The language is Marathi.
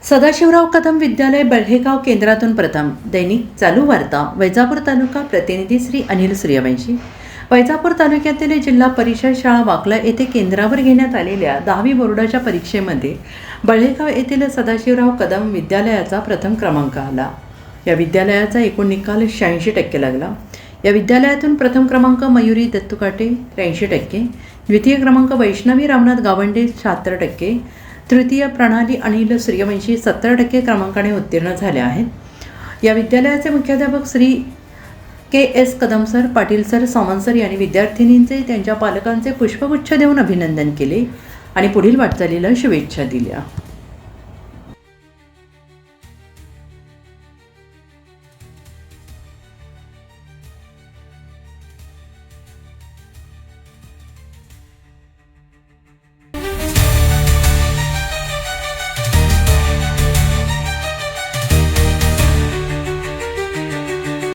सदाशिवराव कदम विद्यालय बळहेगाव केंद्रातून प्रथम. दैनिक चालू वार्ता. वैजापूर तालुका प्रतिनिधी श्री अनिल सूर्यवंशी. वैजापूर तालुक्यातील जिल्हा परिषद शाळा वाकला येथे केंद्रावर घेण्यात आलेल्या 10वी बोर्डाच्या परीक्षेमध्ये बळहेगाव येथील सदाशिवराव कदम विद्यालयाचा प्रथम क्रमांक आला. या विद्यालयाचा एकूण निकाल 86% लागला. या विद्यालयातून प्रथम क्रमांक मयुरी दत्तुकाटे 83%, द्वितीय क्रमांक वैष्णवी रामनाथ गावंडे 76%, तृतीय प्रणाली अनिल सूर्यवंशी 70% क्रमांकाने उत्तीर्ण झाले आहेत. या विद्यालयाचे मुख्याध्यापक Shri KS. Kadam sir, Patil sir, Sawant sir यांनी विद्यार्थिनींचे त्यांच्या पालकांचे पुष्पगुच्छ देऊन अभिनंदन केले आणि पुढील वाटचालीला शुभेच्छा दिल्या.